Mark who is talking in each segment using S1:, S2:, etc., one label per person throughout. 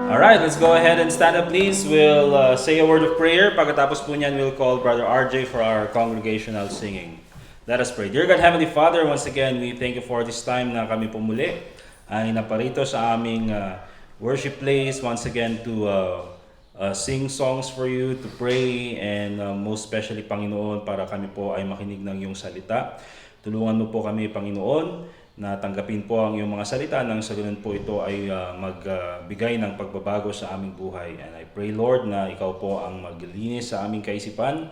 S1: Alright, let's go ahead and stand up please. We'll say a word of prayer. Pagkatapos po niyan, we'll call Brother RJ for our congregational singing. Let us pray. Dear God, Heavenly Father, once again, we thank you for this time na kami pumuli ay naparito sa aming worship place. Once again, to sing songs for you, to pray, and most especially, Panginoon, para kami po ay makinig ng iyong salita. Tulungan mo po kami, Panginoon, na tanggapin po ang iyong mga salita nang sa ganun po ito ay magbigay ng pagbabago sa aming buhay. And I pray, Lord, na ikaw po ang maglinis sa aming kaisipan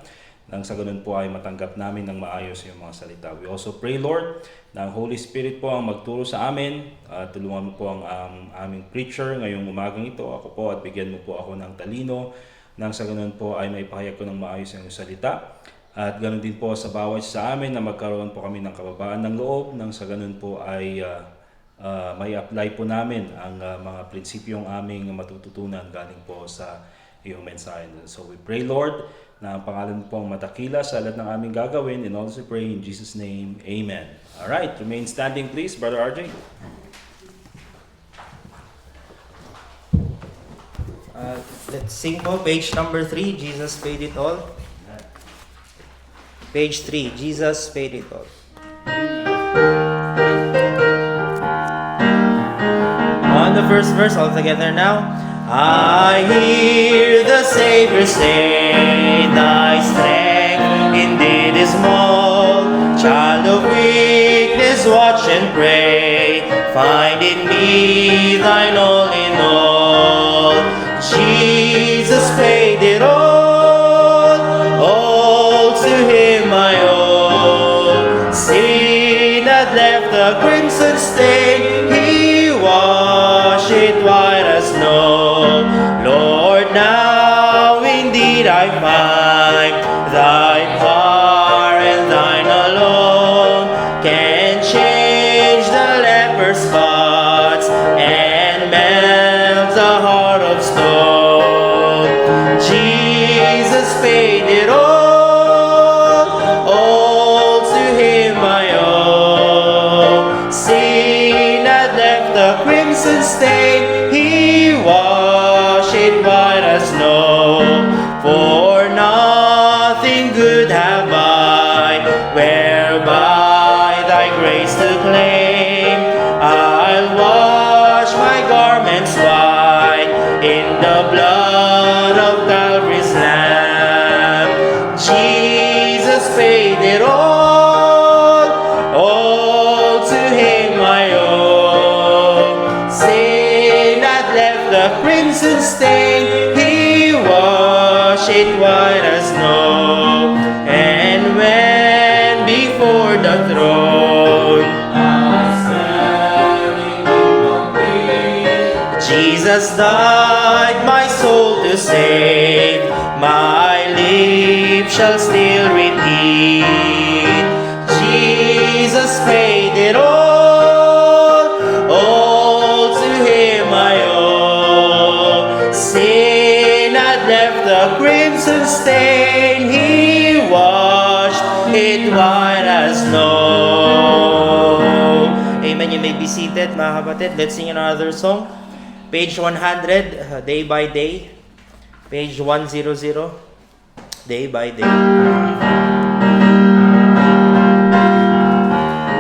S1: nang sa ganun po ay matanggap namin ng maayos yung mga salita. We also pray, Lord, na ang Holy Spirit po ang magturo sa amin. Tulungan mo po ang aming preacher ngayong umagang ito. Ako po at bigyan mo po ako ng talino nang sa ganun po ay maipahayag ko ng maayos yung salita. At ganoon din po sa bawat sa amin na magkaroon po kami ng kababaan ng loob nang sa ganoon po ay may apply po namin ang mga prinsipyong aming matututunan galing po sa iyong mensahe. So we pray, Lord, na ang pangalan mo po ang matakila sa lahat ng aming gagawin, and also pray in Jesus' name, Amen. Alright, remain standing please, Brother RJ.
S2: Let's sing po, page number 3, Jesus Paid It All. Page 3, Jesus paid it all. On the first verse, all together now. I hear the Savior say, thy strength indeed is small. Child of weakness, watch and pray. Find in me thine all in all. Jesus paid it all. Left a crimson stain, he washed it white as snow. Lord, now indeed I find thy power and thine alone can change the leper's spots and melt the heart of stone. Jesus paid it all to him I owe. Sin had left a crimson stain, he washed it white as snow. For nothing good have I, whereby thy grace to claim. I'll wash my garments white in the blood of Calvary's Lamb. Jesus paid it all to him I owe. Sin had left a crimson stain, he washed it white as snow. And when before the throne Jesus died my soul to save, my lips shall still repeat, Jesus paid it all to him I owe. Sin had left a crimson stain, he washed it white as snow. Amen. You may be seated, mga kapatid. Let's sing another song. Page 100, Day by Day. Page 100, Day by Day.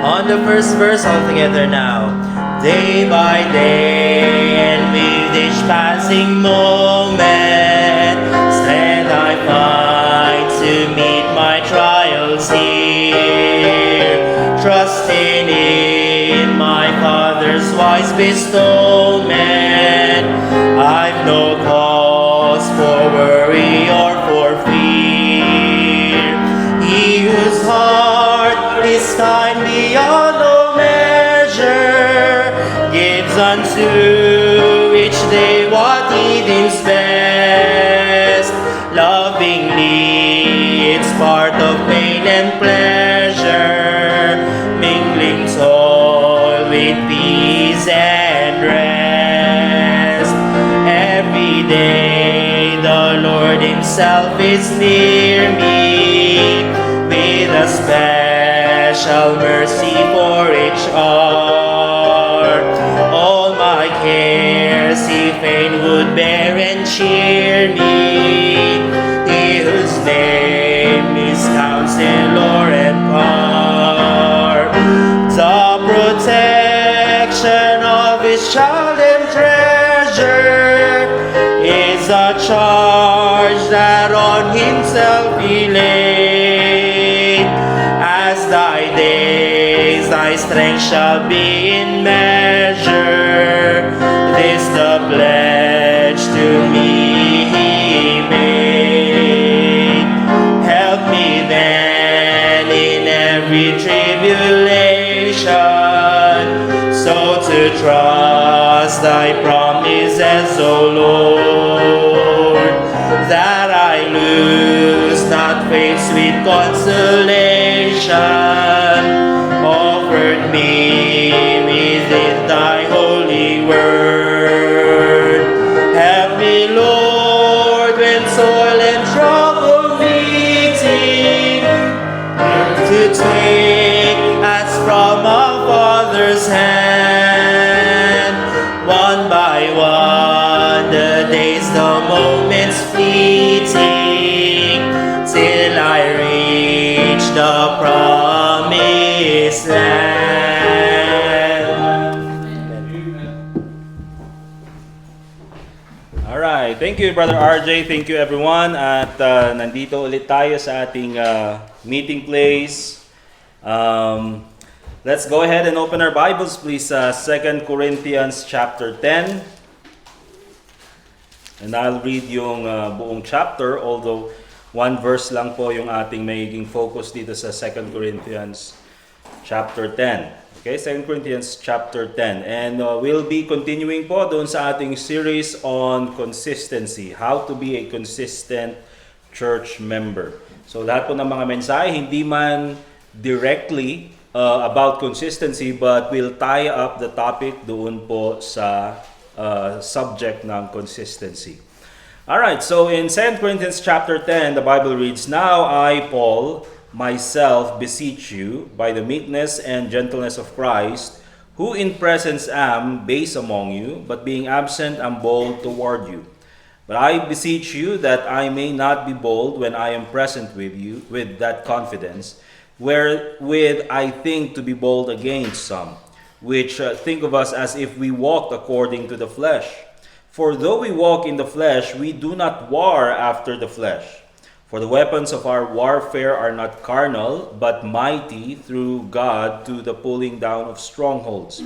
S2: On the first verse, all together now. Day by day, and with each passing moment, strength I find to meet my trials here. Trusting in my Father's wise bestowment, I've no cause for worry or for fear. He whose heart is kind beyond all measure gives unto each day what he deems best. Lovingly, it's part of pain and pleasure, mingling toil with peace and rest. Every day the Lord himself is near me with a special mercy for each heart. All my cares he fain would bear and cheer me. He whose name is Counselor and Power, the protection of his child and treasure is a charge that on himself he laid. As thy days, thy strength shall be in measure. This the pledge to me he made. Help me then in every tribulation, so to trust thy promises, O Lord, that I lose not faith, sweet consolation offered me within thy holy word. Help me, Lord, when soil and trouble meeting, to take as from a father's hand, one by one, the days, the moments fleeting, till I reach the promised land.
S1: Alright, thank you Brother RJ, thank you everyone. At nandito ulit tayo sa ating meeting place. Let's go ahead and open our Bibles please sa 2 Corinthians chapter 10. And I'll read yung buong chapter, although one verse lang po yung ating magiging focus dito sa 2 Corinthians chapter 10. Okay, 2 Corinthians chapter 10. And we'll be continuing po doon sa ating series on consistency. How to be a consistent church member. So lahat po ng mga mensahe, hindi man directly about consistency, but we'll tie up the topic doon po sa subject ng consistency. Alright, so in 2 Corinthians chapter 10, the Bible reads, Now I, Paul, myself beseech you, by the meekness and gentleness of Christ, who in presence am base among you, but being absent am bold toward you. But I beseech you that I may not be bold when I am present with you, with that confidence, wherewith I think to be bold against some, which think of us as if we walked according to the flesh. For though we walk in the flesh, we do not war after the flesh. For the weapons of our warfare are not carnal, but mighty through God to the pulling down of strongholds,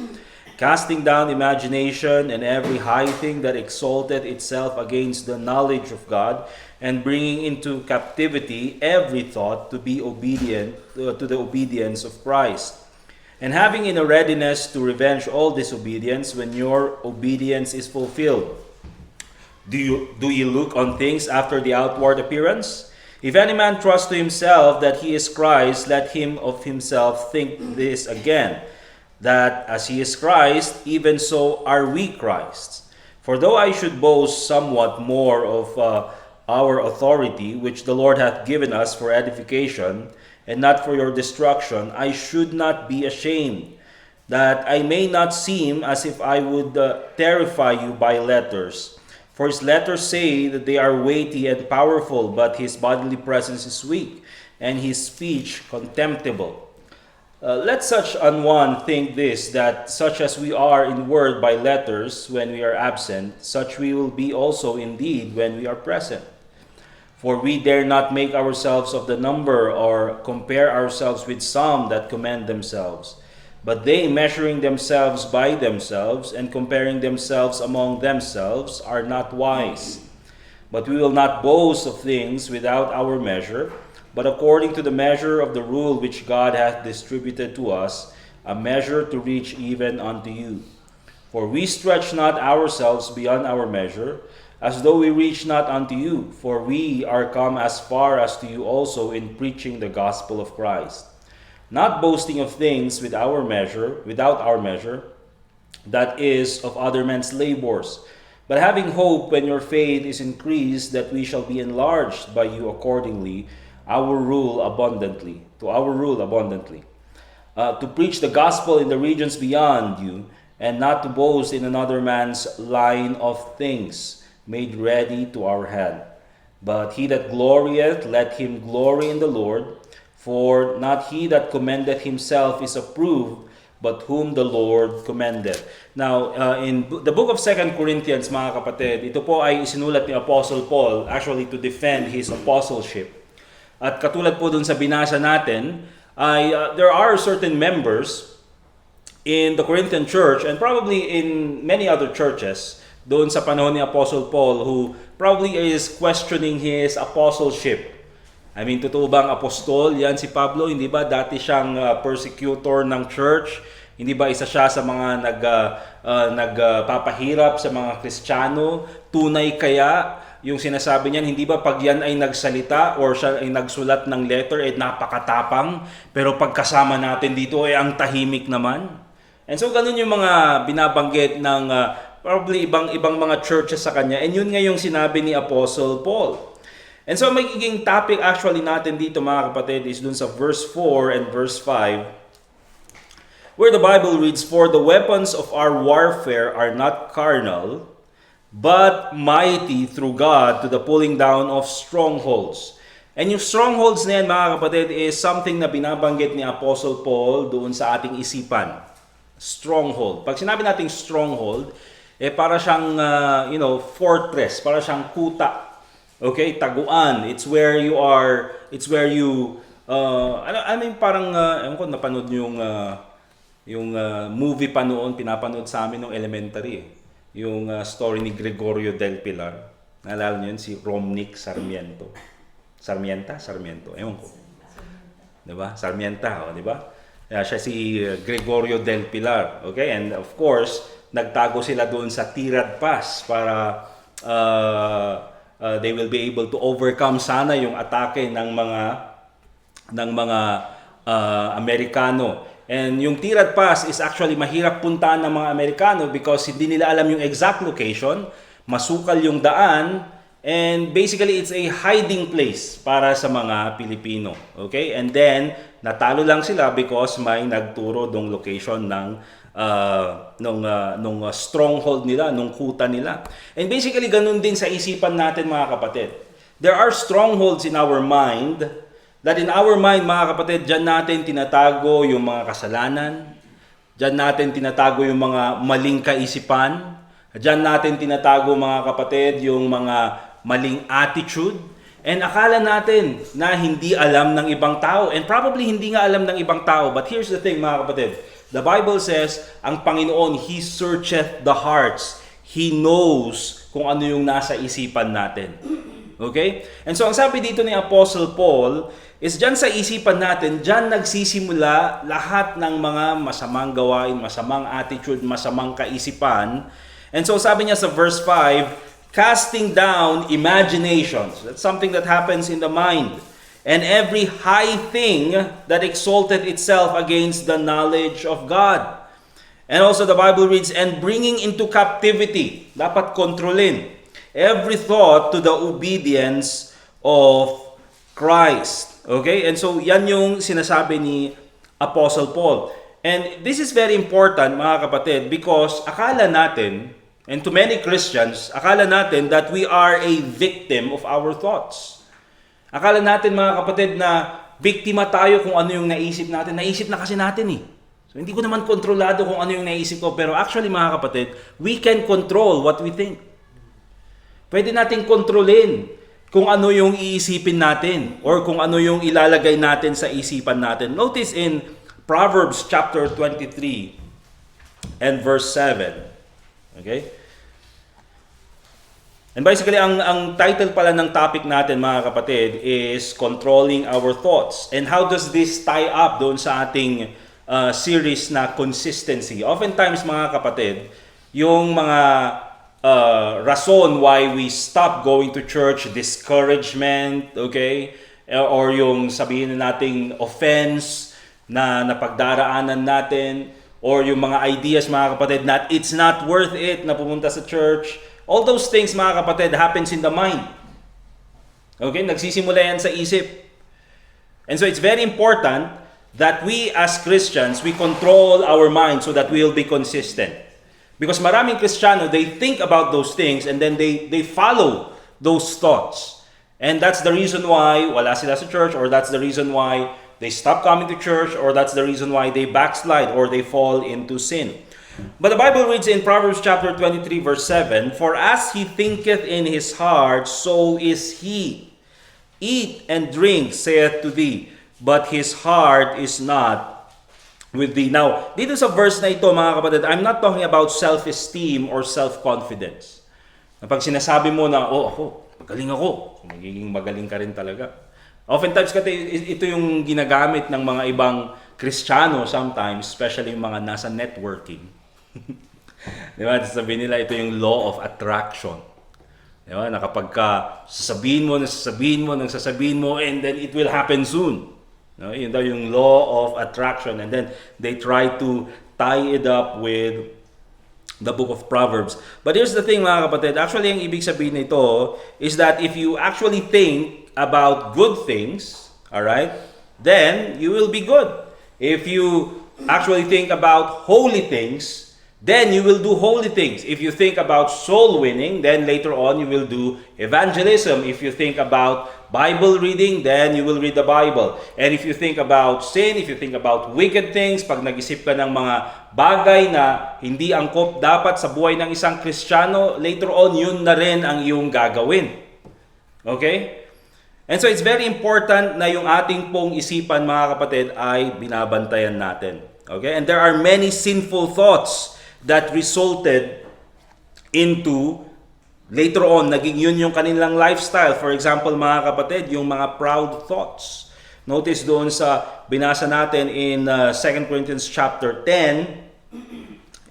S1: casting down imagination and every high thing that exalted itself against the knowledge of God, and bringing into captivity every thought to be obedient to the obedience of Christ. And having in a readiness to revenge all disobedience when your obedience is fulfilled. Do you look on things after the outward appearance? If any man trust to himself that he is Christ, let him of himself think this again, that as he is Christ, even so are we Christ's. For though I should boast somewhat more of our authority, which the Lord hath given us for edification, and not for your destruction, I should not be ashamed, that I may not seem as if I would terrify you by letters. For his letters say that they are weighty and powerful, but his bodily presence is weak, and his speech contemptible. Let such an one think this, that such as we are in word by letters when we are absent, such we will be also indeed when we are present. For we dare not make ourselves of the number, or compare ourselves with some that commend themselves. But they, measuring themselves by themselves, and comparing themselves among themselves, are not wise. But we will not boast of things without our measure, but according to the measure of the rule which God hath distributed to us, a measure to reach even unto you. For we stretch not ourselves beyond our measure, as though we reach not unto you, for we are come as far as to you also in preaching the gospel of Christ. Not boasting of things without our measure, that is, of other men's labors, but having hope when your faith is increased, that we shall be enlarged by you accordingly, to our rule abundantly, to preach the gospel in the regions beyond you, and not to boast in another man's line of things made ready to our hand. But he that glorieth, let him glory in the Lord. For not he that commendeth himself is approved, but whom the Lord commendeth. Now, in the book of 2 Corinthians, mga kapatid, ito po ay isinulat ni Apostle Paul actually to defend his apostleship. At katulad po dun sa binasa natin, there are certain members in the Corinthian church and probably in many other churches doon sa panahon ni Apostle Paul who probably is questioning his apostleship. I mean, totoo bang apostol yan si Pablo? Hindi ba dati siyang persecutor ng church? Hindi ba isa siya sa mga nagpapahirap sa mga Kristiyano? Tunay kaya yung sinasabi niyan? Hindi ba pag yan ay nagsalita or siya ay nagsulat ng letter ay napakatapang, pero pagkasama natin dito ay ang tahimik naman? And so ganun yung mga binabanggit ng probably ibang mga churches sa kanya. And yun nga yung sinabi ni Apostle Paul. And so magiging topic actually natin dito mga kapatid is dun sa verse 4 and verse 5 where the Bible reads, "For the weapons of our warfare are not carnal, but mighty through God to the pulling down of strongholds." And yung strongholds na yan mga kapatid is something na binabanggit ni Apostle Paul doon sa ating isipan. Stronghold. Pag sinabi nating stronghold, para siyang fortress, para siyang kuta. Okay, taguan. It's where you are, parang ewan ko napanood yung movie pa noon, pinapanood sa amin nung elementary. Yung story ni Gregorio del Pilar. Naalala niyo yun, si Romnick Sarmiento. Sarmiento, ewan ko. 'Di ba? Sarmienta, 'di ba? Siya si Gregorio del Pilar. Okay, and of course, nagtago sila doon sa Tirad Pass para they will be able to overcome sana yung atake ng mga Amerikano. And yung Tirad Pass is actually mahirap puntahan ng mga Amerikano because hindi nila alam yung exact location, masukal yung daan, and basically it's a hiding place para sa mga Pilipino. Okay? And then natalo lang sila because may nagturo dong location ng nung stronghold nila, nung kuta nila. And basically, ganun din sa isipan natin mga kapatid. There are strongholds in our mind, that in our mind mga kapatid, dyan natin tinatago yung mga kasalanan, dyan natin tinatago yung mga maling kaisipan, dyan natin tinatago mga kapatid yung mga maling attitude, and akala natin na hindi alam ng ibang tao, and probably hindi nga alam ng ibang tao. But here's the thing mga kapatid, the Bible says, ang Panginoon, He searcheth the hearts. He knows kung ano yung nasa isipan natin. Okay? And so, ang sabi dito ni Apostle Paul is dyan sa isipan natin, dyan nagsisimula lahat ng mga masamang gawain, masamang attitude, masamang kaisipan. And so, sabi niya sa verse 5, casting down imaginations. That's something that happens in the mind. And every high thing that exalted itself against the knowledge of God. And also the Bible reads, and bringing into captivity, dapat kontrolin, every thought to the obedience of Christ. Okay? And so yan yung sinasabi ni Apostle Paul. And this is very important mga kapatid because akala natin, and to many Christians, akala natin that we are a victim of our thoughts. Akala natin mga kapatid na biktima tayo kung ano yung naisip natin. Naisip na kasi natin eh. So hindi ko naman kontrolado kung ano yung naisip ko. Pero actually mga kapatid, we can control what we think. Pwede nating kontrolin kung ano yung iisipin natin or kung ano yung ilalagay natin sa isipan natin. Notice in Proverbs chapter 23 and verse 7. Okay? And basically, ang title pala ng topic natin mga kapatid is Controlling Our Thoughts. And how does this tie up doon sa ating series na consistency? Oftentimes mga kapatid, yung mga rason why we stop going to church, discouragement, okay? Or yung sabihin nating offense na napagdaraanan natin, or yung mga ideas mga kapatid na it's not worth it na pumunta sa church. All those things, mga kapatid, happens in the mind. Okay? Nagsisimula yan sa isip. And so it's very important that we as Christians, we control our mind so that we'll be consistent. Because maraming Kristiyano, they think about those things and then they follow those thoughts. And that's the reason why wala sila sa church, or that's the reason why they stop coming to church, or that's the reason why they backslide or they fall into sin. But the Bible reads in Proverbs chapter 23 verse 7, "For as he thinketh in his heart, so is he. Eat and drink, saith to thee, but his heart is not with thee." Now, dito sa verse na ito, mga kapatid, I'm not talking about self-esteem or self-confidence. Kapag sinasabi mo na, magaling ako, magiging magaling ka rin talaga. Oftentimes, ito yung ginagamit ng mga ibang Kristiyano sometimes, especially yung mga nasa networking. Di ba? Sasabihin nila, ito yung law of attraction. Di ba? Na kapag ka sasabihin mo, and then it will happen soon. No? Yun daw yung law of attraction. And then they try to tie it up with the book of Proverbs. But here's the thing, mga kapatid. Actually, ang ibig sabihin nito is that if you actually think about good things, alright, then you will be good. If you actually think about holy things, then you will do holy things. If you think about soul winning, then later on you will do evangelism. If you think about Bible reading, then you will read the Bible. And if you think about sin, if you think about wicked things, pag nag-isip ka ng mga bagay na hindi angkop dapat sa buhay ng isang Kristiyano, later on, yun na rin ang iyong gagawin. Okay? And so it's very important na yung ating pong isipan, mga kapatid, ay binabantayan natin. Okay? And there are many sinful thoughts that resulted into later on, naging yun yung kanilang lifestyle. For example, mga kapatid, yung mga proud thoughts. Notice doon sa binasa natin in 2 Corinthians chapter 10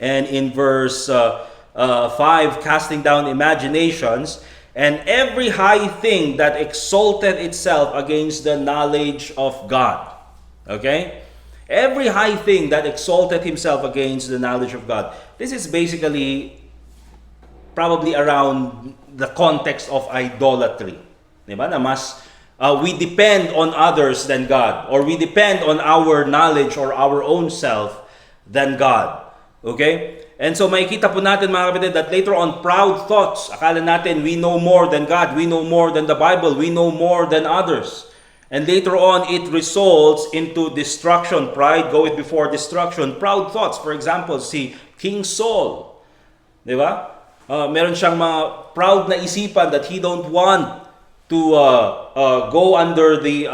S1: and in verse 5, casting down imaginations and every high thing that exalted itself against the knowledge of God. Okay? Every high thing that exalted himself against the knowledge of God. This is basically probably around the context of idolatry. Diba? Na mas we depend on others than God, or we depend on our knowledge or our own self than God. Okay? And so makikita po natin, mga kapatid, that later on, proud thoughts, akala natin we know more than God, we know more than the Bible, we know more than others. And later on, it results into destruction. Pride goeth before destruction. Proud thoughts, for example, si King Saul. Diba? Meron siyang mga proud na isipan that he don't want to go under the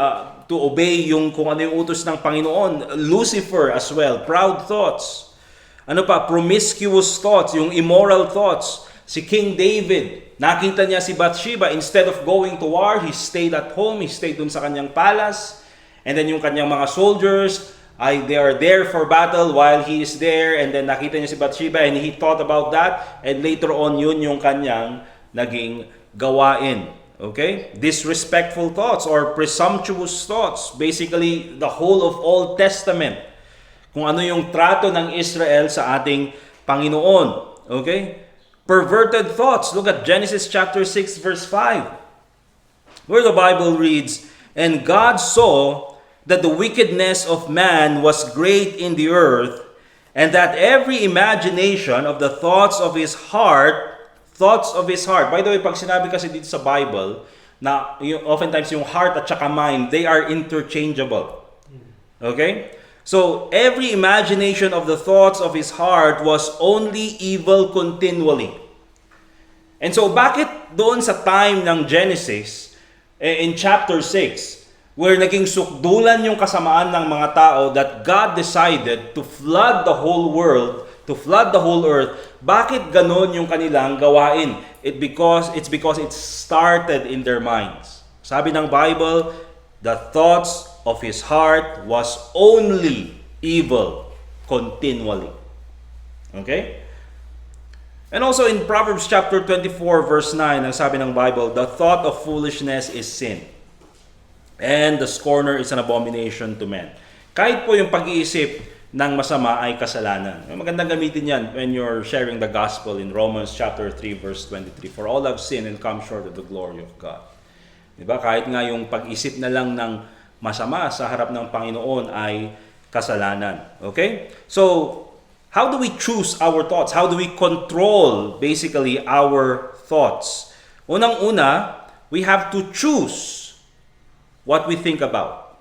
S1: to obey yung kung ano yung utos ng Panginoon. Lucifer as well, proud thoughts. Ano pa, promiscuous thoughts, yung immoral thoughts. Si King David, nakita niya si Bathsheba, instead of going to war, he stayed at home, he stayed dun sa kanyang palace. And then yung kanyang mga soldiers, they are there for battle while he is there, and then nakita niya si Bathsheba and he thought about that, and later on yun yung kanyang naging gawain. Okay? Disrespectful thoughts or presumptuous thoughts. Basically, the whole of Old Testament. Kung ano yung trato ng Israel sa ating Panginoon. Okay? Perverted thoughts. Look at Genesis chapter 6 verse 5. Where the Bible reads, "And God saw that the wickedness of man was great in the earth, and that every imagination of the thoughts of his heart. By the way, pag sinabi kasi dito sa Bible, na oftentimes yung heart at saka mind, they are interchangeable. Okay? So, every imagination of the thoughts of his heart was only evil continually. And so, bakit doon sa time ng Genesis, in chapter 6, where naging sukdulan yung kasamaan ng mga tao, that God decided to flood the whole world, to flood the whole earth, bakit ganon yung kanilang gawain? It's because it started in their minds. Sabi ng Bible, the thoughts of his heart was only evil continually. Okay? And also in Proverbs chapter 24 verse 9, ang sabi ng Bible, the thought of foolishness is sin, and the scorner is an abomination to men. Kahit po yung pag-iisip ng masama ay kasalanan. Magandang gamitin yan when you're sharing the gospel in Romans chapter 3 verse 23. For all have sinned and come short of the glory of God. Diba? Kahit nga yung pag-isip na lang ng masama sa harap ng Panginoon ay kasalanan. Okay? So, How do we choose our thoughts? How do we control basically our thoughts? Unang-una, we have to choose what we think about.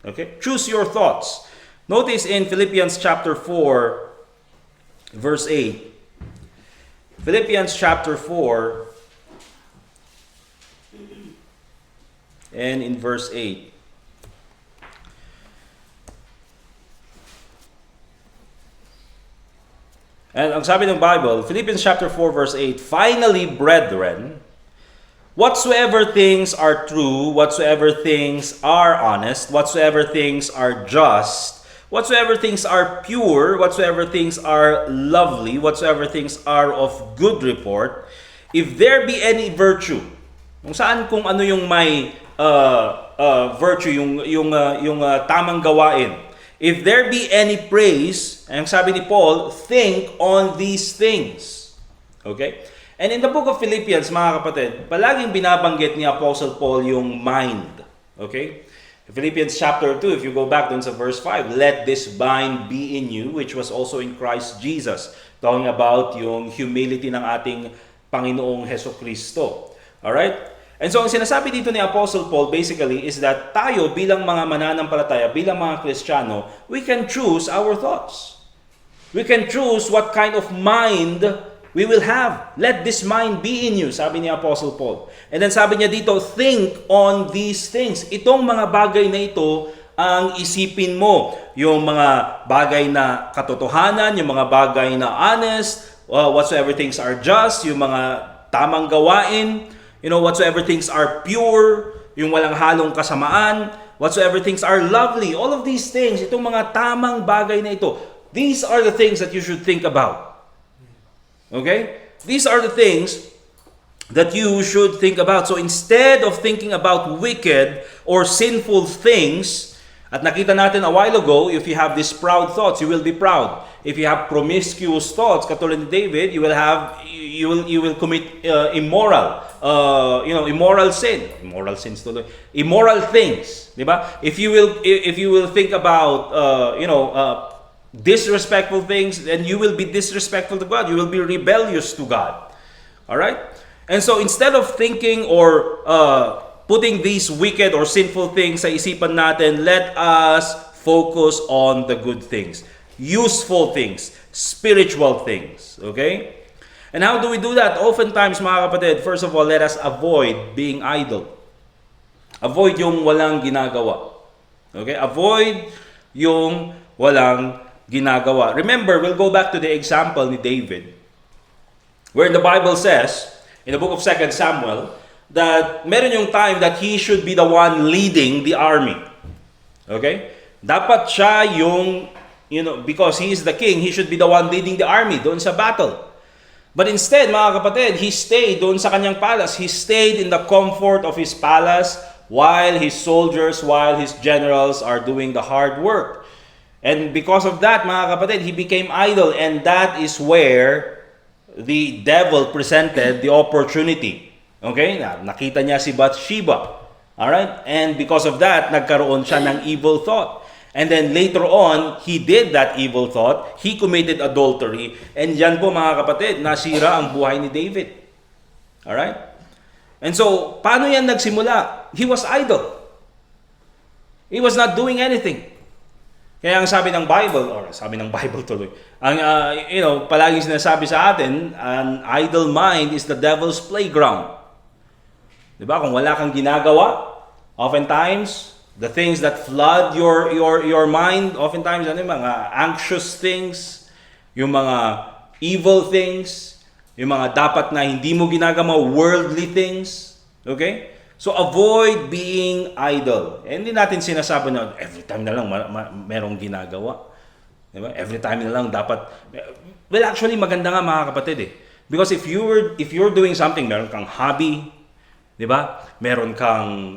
S1: Okay? Choose your thoughts. Notice in Philippians chapter 4, verse 8. Philippians chapter 4 and in verse 8. And ang sabi ng Bible, Philippians chapter 4 verse 8, "Finally, brethren, whatsoever things are true, whatsoever things are honest, whatsoever things are just, whatsoever things are pure, whatsoever things are lovely, whatsoever things are of good report, if there be any virtue," kung saan kung ano yung may virtue, yung tamang gawain. "If there be any praise," ang sabi ni Paul, "think on these things." Okay? And in the book of Philippians, mga kapatid, palaging binabanggit ni Apostle Paul yung mind. Okay? Philippians chapter 2, if you go back dun sa verse 5, "Let this mind be in you, which was also in Christ Jesus." Talking about yung humility ng ating Panginoong Hesukristo. Alright? And so, ang sinasabi dito ni Apostle Paul basically is that tayo bilang mga mananampalataya, bilang mga Kristiyano, we can choose our thoughts. We can choose what kind of mind we will have. "Let this mind be in you," sabi ni Apostle Paul. And then sabi niya dito, "Think on these things." Itong mga bagay na ito ang isipin mo. Yung mga bagay na katotohanan, yung mga bagay na honest, whatsoever things are just, yung mga tamang gawain, whatsoever things are pure, yung walang halong kasamaan, whatsoever things are lovely, all of these things, itong mga tamang bagay na ito, these are the things that you should think about. Okay? These are the things that you should think about. So instead of thinking about wicked or sinful things, at nakita natin a while ago, if you have these proud thoughts, you will be proud. If you have promiscuous thoughts, katulad ni David, you will commit immoral sins tuloy. Immoral things, di ba? If you will think about disrespectful things, then you will be disrespectful to God. You will be rebellious to God. All right? And so instead of thinking or putting these wicked or sinful things sa isipan natin, let us focus on the good things, useful things, spiritual things. Okay? And how do we do that? Oftentimes, mga kapatid, first of all, let us avoid being idle. Avoid yung walang ginagawa. Okay? Avoid yung walang ginagawa. Remember, we'll go back to the example ni David, where the Bible says, in the book of 2 Samuel, that meron yung time that he should be the one leading the army. Okay? Dapat siya yung, because he is the king, he should be the one leading the army doon sa battle. But instead, mga kapatid, he stayed doon sa kanyang palace. He stayed in the comfort of his palace while his soldiers, while his generals are doing the hard work. And because of that, mga kapatid, he became idle. And that is where the devil presented the opportunity. Okay? Nakita niya si Bathsheba. Alright? And because of that, nagkaroon siya ng evil thought. And then later on, he did that evil thought. He committed adultery. And yan po, mga kapatid, nasira ang buhay ni David. Alright? And so, paano yan nagsimula? He was idle. He was not doing anything. Kaya ang sabi ng Bible tuloy, palaging sinasabi sa atin, an idle mind is the devil's playground. Diba? Kung wala kang ginagawa, oftentimes, the things that flood your mind, oftentimes, yung mga anxious things, yung mga evil things, yung mga dapat na hindi mo ginagawa, worldly things. Okay? So, avoid being idle. Hindi natin sinasabi na every time na lang merong ginagawa. Diba? Every time na lang dapat. Well, actually, maganda nga mga kapatid eh. Because if you're doing something, meron kang hobby, diba? Meron kang,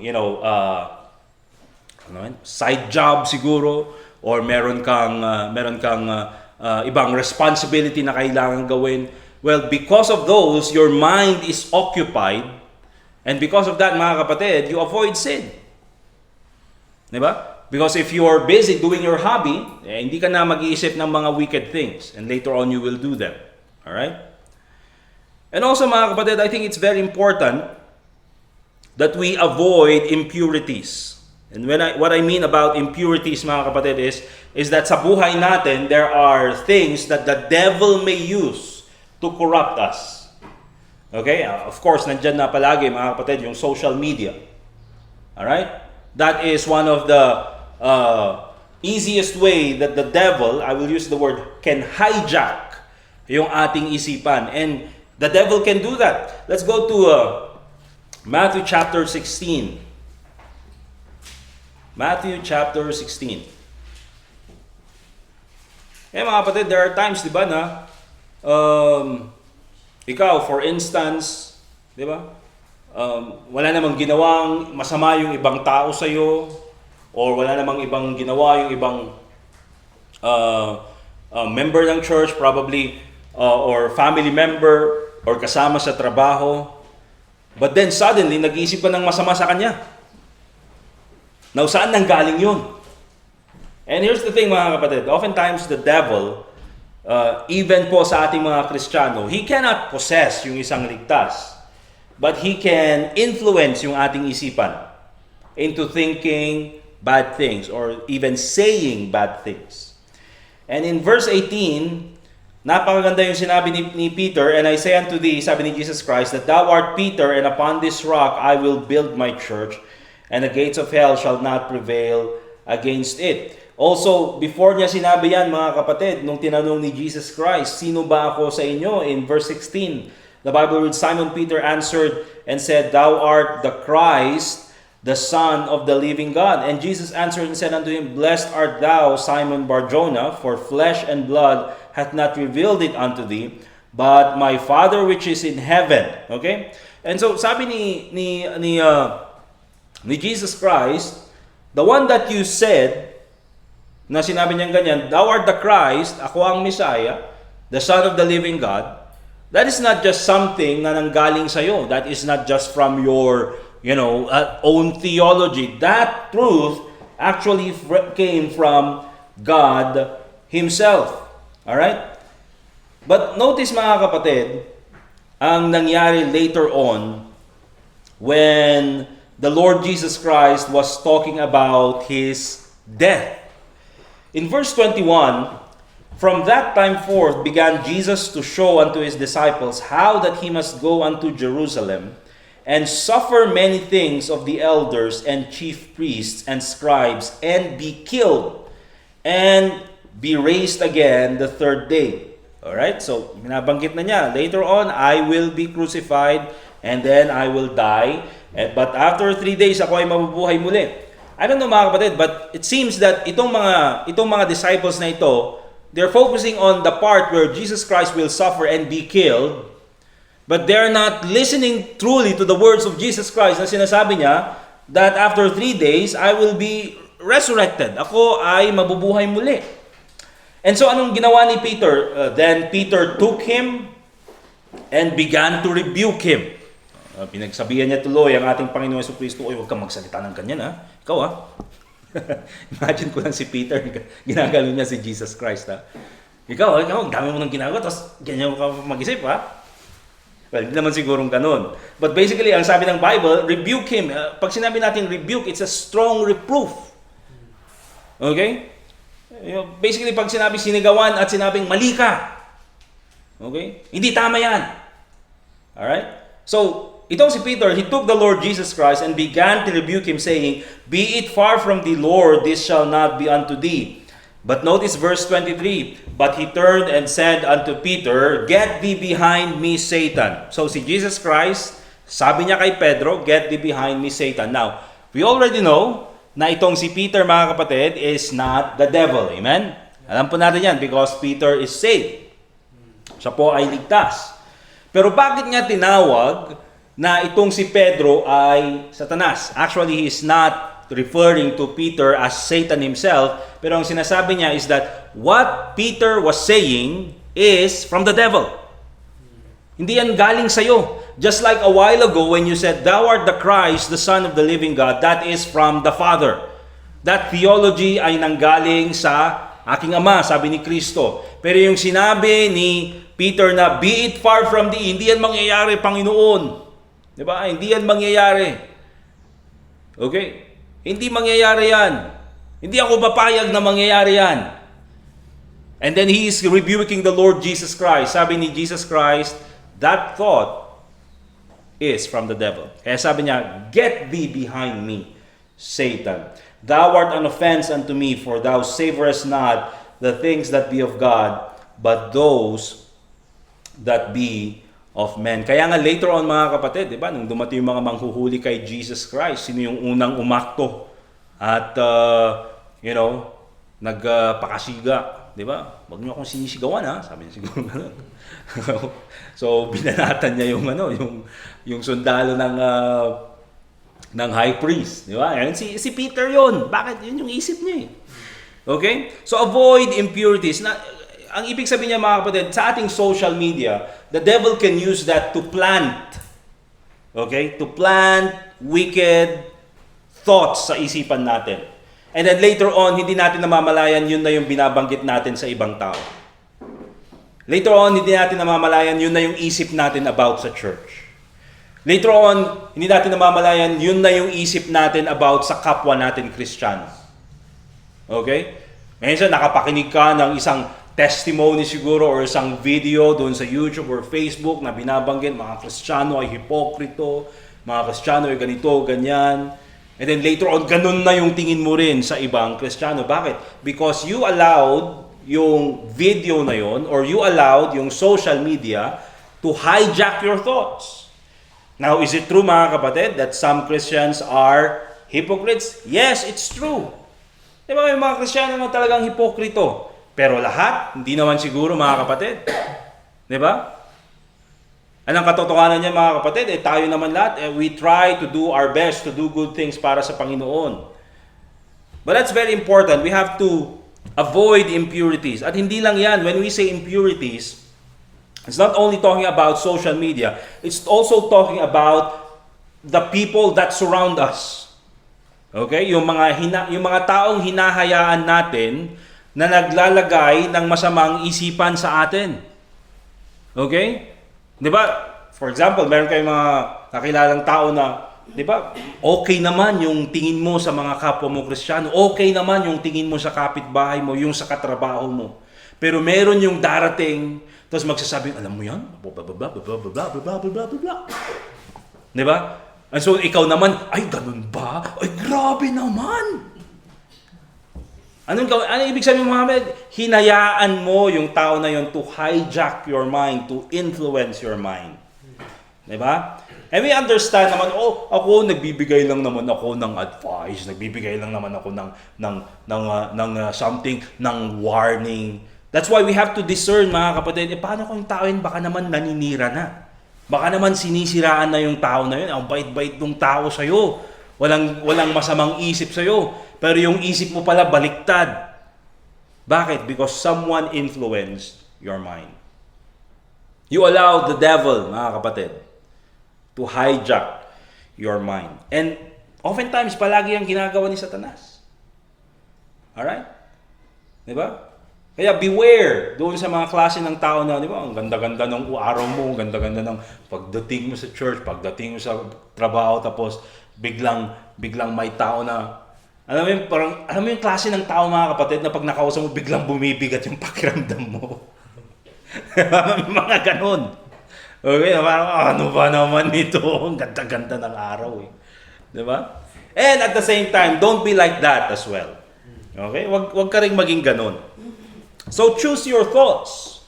S1: side job siguro, or meron kang ibang responsibility na kailangan gawin. Well, because of those, your mind is occupied, and because of that, mga kapatid, you avoid sin. Diba? Because if you're busy doing your hobby, hindi ka na mag-iisip ng mga wicked things. And later on, you will do them. Alright? And also mga kapatid, I think it's very important that we avoid impurities. And what I mean about impurities mga kapatid is that sa buhay natin, there are things that the devil may use to corrupt us. Okay? Of course, nandyan na palagi mga kapatid yung social media. Alright? That is one of the easiest way that the devil, I will use the word, can hijack yung ating isipan. And the devil can do that. Let's go to Matthew chapter 16. Matthew chapter 16. Mga kapatid, there are times, di ba, na ikaw, for instance, di ba, wala namang ginawang masama yung ibang tao sa'yo, or wala namang ibang ginawa yung ibang member ng church, probably, or family member, or kasama sa trabaho. But then suddenly, nag-iisip ka ng masama sa kanya. Now, saan nang galing yun? And here's the thing mga kapatid, oftentimes the devil, even po sa ating mga Kristiyano, he cannot possess yung isang ligtas, but he can influence yung ating isipan into thinking bad things or even saying bad things. And in verse 18, napakaganda yung sinabi ni Peter, and I say unto thee, sabi ni Jesus Christ, that thou art Peter, and upon this rock I will build my church, and the gates of hell shall not prevail against it. Also, before niya sinabi yan mga kapatid, nung tinanong ni Jesus Christ, sino ba ako sa inyo? In verse 16, the Bible reads, Simon Peter answered and said, Thou art the Christ, the Son of the living God. And Jesus answered and said unto him, Blessed art thou, Simon Bar-Jonah, for flesh and blood hath not revealed it unto thee, but my Father which is in heaven. Okay? And so sabi ni Jesus Christ, the one that you said, na sinabi niyang ganyan, Thou art the Christ, ako ang Messiah, the Son of the living God, that is not just something na nanggaling sa'yo. That is not just from your own theology. That truth actually came from God Himself. Alright? But notice mga kapatid, ang nangyari later on when the Lord Jesus Christ was talking about His death. In verse 21, from that time forth began Jesus to show unto His disciples how that He must go unto Jerusalem, and suffer many things of the elders and chief priests and scribes, and be killed, and be raised again the third day. Alright, so binabanggit na niya, later on, I will be crucified, and then I will die, but after 3 days, ako ay mabubuhay muli. I don't know mga kapatid, but it seems that itong mga disciples na ito, they're focusing on the part where Jesus Christ will suffer and be killed, but they're not listening truly to the words of Jesus Christ na sinasabi niya that after 3 days, I will be resurrected. Ako ay mabubuhay muli. And so anong ginawa ni Peter? Then Peter took him and began to rebuke him. Pinagsabihan niya tuloy ang ating Panginoon Jesucristo, huwag kang magsalita ng ganyan ha. Ikaw ha. Imagine ko lang si Peter, ginagalo niya si Jesus Christ ha. Ikaw, ang dami mo nang ginagawa, tapos ganyan ka mag-isip ha. Well, hindi naman sigurong ganun. But basically, ang sabi ng Bible, rebuke him. Pag sinabi natin rebuke, it's a strong reproof. Okay? Basically, pag sinabi sinigawan at sinabing mali ka. Okay? Hindi tama yan. Alright? So, itong si Peter, he took the Lord Jesus Christ and began to rebuke him, saying, Be it far from thee, Lord, this shall not be unto thee. But notice verse 23, But he turned and said unto Peter, Get thee behind me, Satan. So si Jesus Christ, sabi niya kay Pedro, Get thee behind me, Satan. Now, we already know na itong si Peter, mga kapatid, is not the devil. Amen? Alam po natin yan because Peter is saved. Siya po ay ligtas. Pero bakit niya tinawag na itong si Pedro ay Satanas? Actually, he is not referring to Peter as Satan himself, pero ang sinasabi niya is that what Peter was saying is from the devil. Hindi yan galing sa'yo. Just like a while ago when you said, Thou art the Christ, the Son of the living God, that is from the Father. That theology ay nanggaling sa aking Ama, sabi ni Kristo. Pero yung sinabi ni Peter na, be it far from thee, hindi yan mangyayari, Panginoon. Di ba? Hindi yan mangyayari. Okay? Hindi mangyayari yan. Hindi ako papayag na mangyayari yan. And then he is rebuking the Lord Jesus Christ. Sabi ni Jesus Christ, that thought is from the devil. Kaya sabi niya, get thee behind me, Satan. Thou art an offense unto me, for thou savorest not the things that be of God, but those that be of men. Kaya nga later on mga kapatid, di ba, nung dumating yung mga manghuhuli kay Jesus Christ, sino yung unang umakto at, nagpakasiga, di ba? Wag niyo akong sinisigawan, ha? Sabi niya siguro gano'n. So, binanatan niya yung sundalo ng high priest, di ba? And si Peter yon. Bakit? Yun yung isip niya eh. Okay? So, avoid impurities. Ang ibig sabihin niya mga kapatid, sa ating social media, the devil can use that to plant. Okay? To plant wicked thoughts sa isipan natin. And then later on, hindi natin namamalayan yun na yung binabanggit natin sa ibang tao. Later on, hindi natin namamalayan yun na yung isip natin about sa church. Later on, hindi natin namamalayan yun na yung isip natin about sa kapwa natin Kristiyano. Okay? Minsan nakapakinig ka ng isang testimony siguro or isang video doon sa YouTube or Facebook na binabanggit mga Kristiyano ay hipokrito, mga Kristiyano ay ganito, ganyan. And then later on, ganun na yung tingin mo rin sa ibang Kristiyano. Bakit? Because you allowed yung video na yon or you allowed yung social media to hijack your thoughts. Now, is it true mga kapatid that some Christians are hypocrites? Yes, it's true. Diba may mga Kristiyano na talagang hipokrito? Pero lahat, hindi naman siguro mga kapatid. Diba? Anong katotohanan niya mga kapatid? Tayo naman lahat, we try to do our best to do good things para sa Panginoon. But that's very important. We have to avoid impurities. At hindi lang yan. When we say impurities, it's not only talking about social media. It's also talking about the people that surround us. Okay? Yung mga taong hinahayaan natin na naglalagay ng masamang isipan sa atin. Okay? 'Di ba? For example, meron kayong mga nakilalang tao na, 'di ba? Okay naman yung tingin mo sa mga kapwa mo Kristiyano. Okay naman yung tingin mo sa kapitbahay mo, yung sa katrabaho mo. Pero meron yung darating, tapos magsasabing, alam mo 'yan? Blah blah blah blah blah blah blah blah. 'Di ba? And so ikaw naman, ay ganun ba? Ay grabe naman. Anong ibig sabihin mo, Muhammad? Hinayaan mo yung tao na yun to hijack your mind, to influence your mind. Diba? And we understand naman, ako nagbibigay lang naman ako ng advice, nagbibigay lang naman ako ng something, ng warning. That's why we have to discern, mga kapatid, paano kung yung tao yun baka naman naninira na? Baka naman sinisiraan na yung tao na yun, ang bait-bait ng tao sa'yo. Walang masamang isip sa'yo. Pero yung isip mo pala baliktad. Bakit? Because someone influenced your mind. You allowed the devil, mga kapatid, to hijack your mind. And oftentimes, palagi ang ginagawa ni Satanas. Alright? Diba? Kaya beware doon sa mga klase ng tao na, di ba, ang ganda-ganda ng araw mo, ang ganda-ganda ng pagdating mo sa church, pagdating mo sa trabaho, tapos biglang may tao na, alam mo yung klase ng tao mga kapatid na pag nakausap mo, biglang bumibigat yung pakiramdam mo. Mga ganun. Okay, parang, ano ba naman ito? Ang ganda-ganda ng araw eh. Diba? And at the same time, don't be like that as well. Okay? Wag ka rin maging ganun. So, choose your thoughts.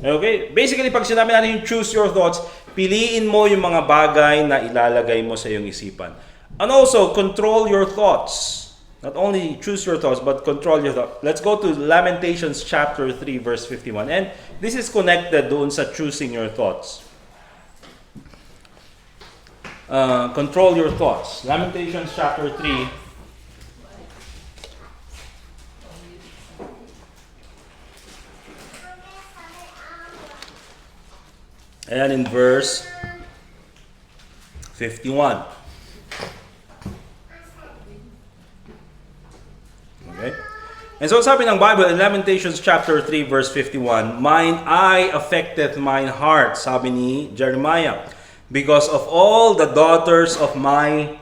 S1: Okay? Basically, pag sinabi natin yung choose your thoughts, piliin mo yung mga bagay na ilalagay mo sa iyong isipan. And also, control your thoughts. Not only choose your thoughts, but control your thoughts. Let's go to Lamentations chapter 3, verse 51. And this is connected doon sa choosing your thoughts. Control your thoughts. Lamentations chapter 3. Ayan in verse 51. And so sabi ng Bible in Lamentations chapter 3 verse 51, "Mine eye affecteth mine heart," sabi ni Jeremiah, "because of all the daughters of my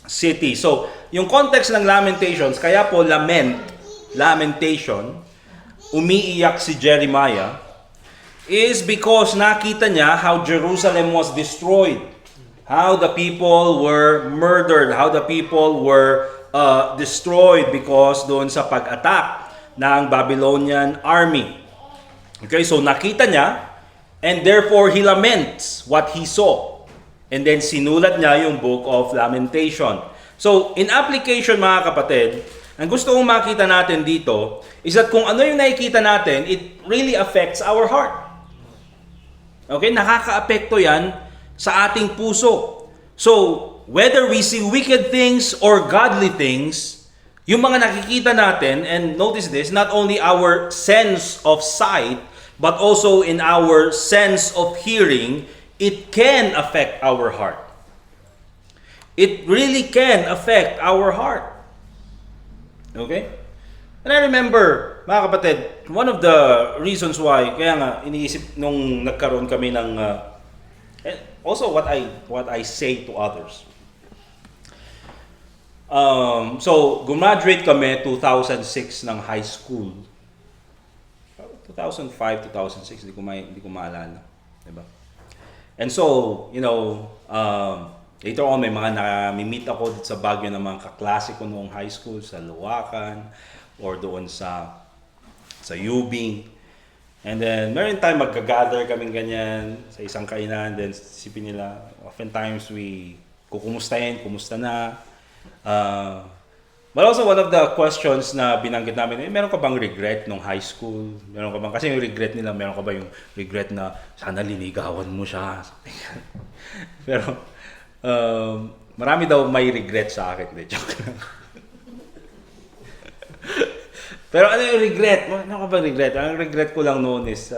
S1: city." So, yung context ng Lamentations, kaya po lamentation, umiiyak si Jeremiah, is because nakita niya how Jerusalem was destroyed. How the people were murdered. How the people were destroyed because doon sa pag-attack ng Babylonian army. Okay, so nakita niya, and therefore he laments what he saw. And then sinulat niya yung book of Lamentation. So, in application mga kapatid, ang gusto kong makita natin dito is that kung ano yung nakikita natin, it really affects our heart. Okay, nakakaapekto yan sa ating puso. So, whether we see wicked things or godly things, yung mga nakikita natin, and notice this, not only our sense of sight, but also in our sense of hearing, it can affect our heart. It really can affect our heart. Okay? And I remember, mga kapatid, one of the reasons why, kaya nga, iniisip nung nagkaroon kami ng, also what I say to others. So, gumraduate kami 2006 ng high school. 2005, 2006, hindi ko maalala. Diba? And so, later on, may mga nami-meet ako sa Baguio ng mga kaklase ko noong high school, sa Luwakan, or doon sa Ubing. And then, meron time magka-gather kaming ganyan sa isang kainan. Then, sipin nila, oftentimes we kukumustahin, kumusta na. But also, one of the questions na binanggit namin, meron ka bang regret nung high school? Meron ka bang, kasi yung regret nila, meron ka ba yung regret na sana linigawan mo siya? Pero, marami daw may regret sa akin. De, joke lang. Pero ano yung regret? Ano ka ba regret? Ang regret ko lang noon is,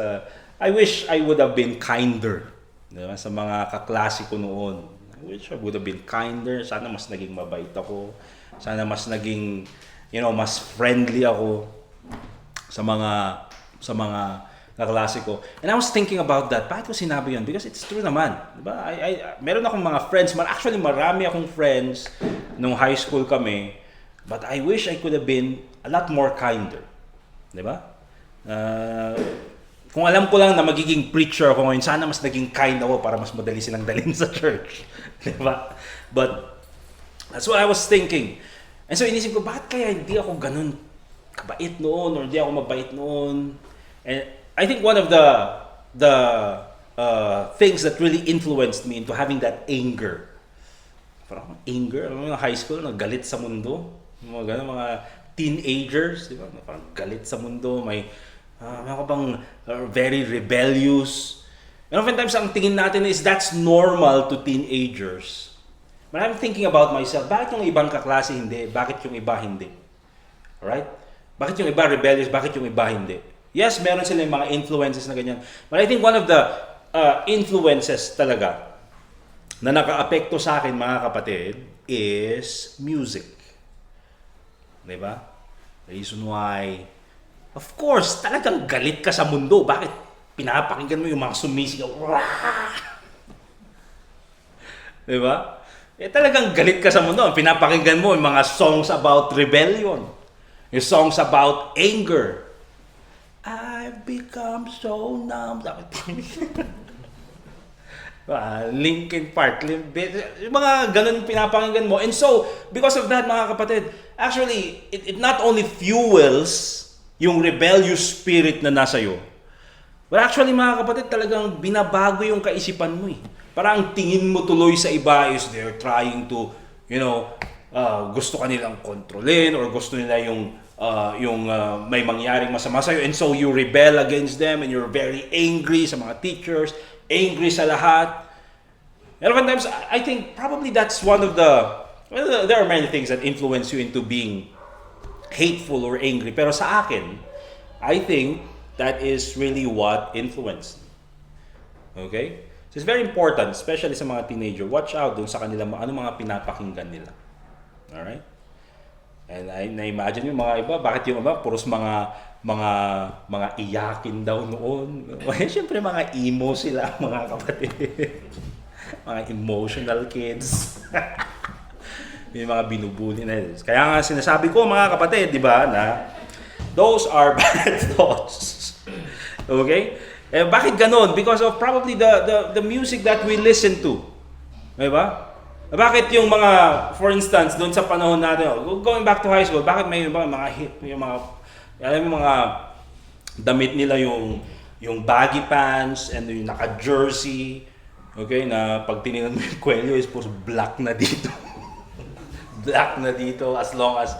S1: I wish I would have been kinder, diba? Sa mga kaklase ko noon. I wish I would have been kinder. Sana mas naging mabait ako. Sana mas naging, mas friendly ako sa mga kaklase ko. And I was thinking about that. Bakit ko sinabi yun? Because it's true naman. Diba? Meron akong mga friends. Actually, marami akong friends nung high school kami. But I wish I could have been a lot more kinder. Diba? Kung alam ko lang na magiging preacher ako ngayon, sana mas naging kind ako para mas madali silang dalhin sa church. Diba? But that's what I was thinking. And so inisip ko, bakit kaya hindi ako ganun kabait noon or hindi ako mabait noon? And I think one of the things that really influenced me into having that anger. Parang anger, alam mo yung high school, galit sa mundo. Mga ganun, mga teenagers, di ba? Parang galit sa mundo, may bang very rebellious. And oftentimes, ang tingin natin is that's normal to teenagers. But I'm thinking about myself, bakit yung ibang kaklase hindi? Bakit yung iba hindi? Alright? Bakit yung iba rebellious? Bakit yung iba hindi? Yes, meron silang mga influences na ganyan. But I think one of the influences talaga na naka-apekto sa akin, mga kapatid, is music. Diba? The reason why, of course, talagang galit ka sa mundo. Bakit? Pinapakinggan mo yung mga sumisigaw. Diba? Talagang galit ka sa mundo. Pinapakinggan mo yung mga songs about rebellion. Yung songs about anger. I've become so numb. Linkin Park, yung mga ganun pinapakinggan mo. And so, because of that, mga kapatid, actually, it not only fuels yung rebellious spirit na nasa iyo, but actually, mga kapatid, talagang binabago yung kaisipan mo eh. Parang tingin mo tuloy sa iba is they're trying to, gusto ka nilang kontrolin or gusto nila yung may mangyaring masama sa'yo. And so, you rebel against them and you're very angry sa mga teachers, angry sa lahat. And oftentimes, I think probably that's one of there are many things that influence you into being hateful or angry. Pero sa akin, I think that is really what influenced me. Okay? So it's very important, especially sa mga teenager, watch out dun sa kanila, ano mga pinapakinggan nila. Alright? And na-imagine yung mga iba, bakit yung iba, puros mga iyakin daw noon. Eh, syempre mga emo sila, mga kapatid. Mga emotional kids. May mga binubuli na yun. Kaya nga sinasabi ko mga kapatid, di ba, na those are bad thoughts. Okay? Eh, bakit ganun? Because of probably the music that we listen to. Di ba? Bakit yung mga, for instance, doon sa panahon natin, going back to high school, bakit may mga hit, yung mga, alam mo mga damit nila yung baggy pants and yung naka-jersey, okay, na pag tinignan mo yung kwelyo is puro black na dito. Black na dito as long as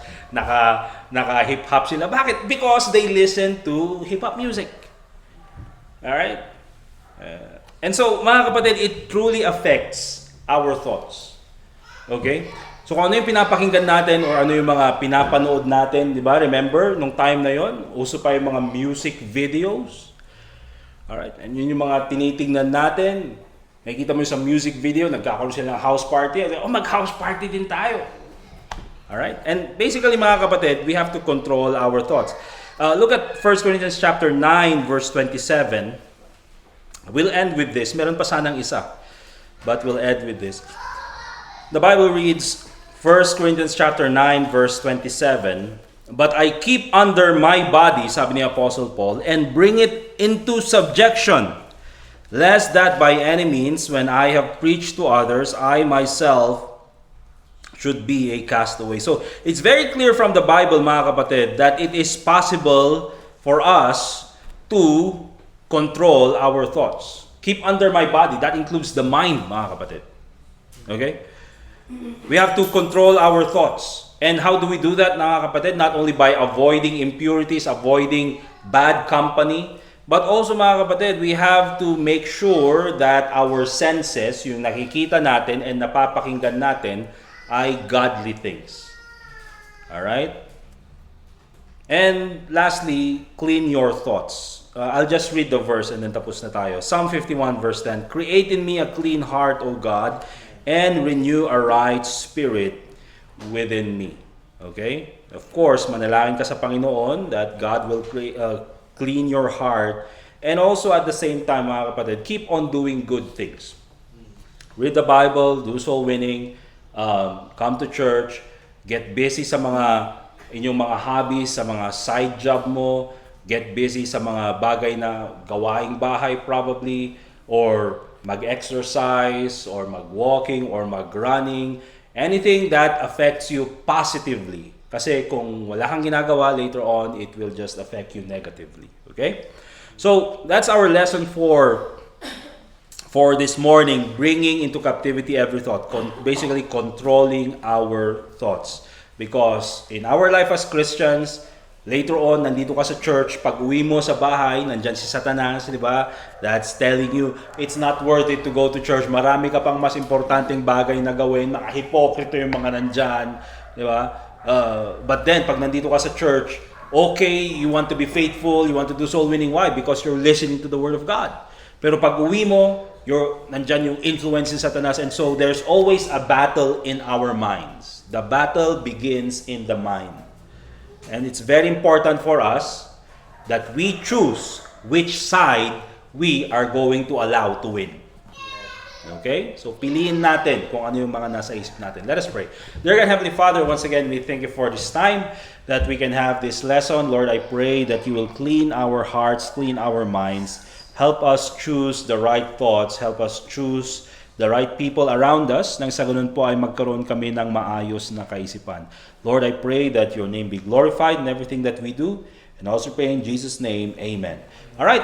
S1: naka-hip-hop sila. Bakit? Because they listen to hip-hop music. Alright? And so, mga kapatid, it truly affects our thoughts. Okay? So kung ano yung pinapakinggan natin or ano yung mga pinapanood natin, di ba? Remember, nung time na yon, uso pa yung mga music videos. Alright? And yun yung mga tinitingnan natin. Nakikita mo yung sa music video, nagkakaroon sila ng house party. Oh, mag-house party din tayo. Alright? And basically, mga kapatid, we have to control our thoughts. Look at 1 Corinthians chapter 9, verse 27. We'll end with this. Meron pa sanang isa. But we'll end with this. The Bible reads, 1 Corinthians chapter 9, verse 27, "But I keep under my body," sabi ni Apostle Paul, "and bring it into subjection, lest that by any means, when I have preached to others, I myself should be a castaway." So, it's very clear from the Bible, mga kapatid, that it is possible for us to control our thoughts. Keep under my body, that includes the mind, mga kapatid. Okay? We have to control our thoughts. And how do we do that, mga kapatid? Not only by avoiding impurities, avoiding bad company, but also, mga kapatid, we have to make sure that our senses, yung nakikita natin and napapakinggan natin, ay godly things. Alright? And lastly, clean your thoughts. I'll just read the verse and then tapos na tayo. Psalm 51 verse 10, "Create in me a clean heart, O God, and renew a right spirit within me." Okay? Of course, manalangin ka sa Panginoon that God will clean your heart. And also at the same time, mga kapatid, keep on doing good things. Read the Bible, do soul winning, come to church, get busy sa inyong mga hobbies, sa mga side job mo, get busy sa mga bagay na gawaing bahay probably, or mag-exercise, or mag-walking, or mag-running, anything that affects you positively. Kasi kung wala kang ginagawa later on, it will just affect you negatively. Okay? So, that's our lesson for this morning, bringing into captivity every thought, basically controlling our thoughts. Because in our life as Christians, later on, nandito ka sa church, pag uwi mo sa bahay, nandyan si Satanas, di ba? That's telling you, it's not worth it to go to church. Marami ka pang mas importanteng bagay na gawin. Nakahipokrito yung mga nandyan, di ba? But then, pag nandito ka sa church, okay, you want to be faithful, you want to do soul winning. Why? Because you're listening to the Word of God. Pero pag uwi mo, nandyan yung influence ni Satanas. And so, there's always a battle in our minds. The battle begins in the mind. And it's very important for us that we choose which side we are going to allow to win. Okay? So, piliin natin kung ano yung mga nasa isip natin. Let us pray. Dear God, Heavenly Father, once again, we thank you for this time that we can have this lesson. Lord, I pray that you will clean our hearts, clean our minds. Help us choose the right thoughts. Help us choose the right people around us, nang sa ganun po ay magkaroon kami ng maayos na kaisipan. Lord, I pray that your name be glorified in everything that we do, and also pray in Jesus' name, amen. All right.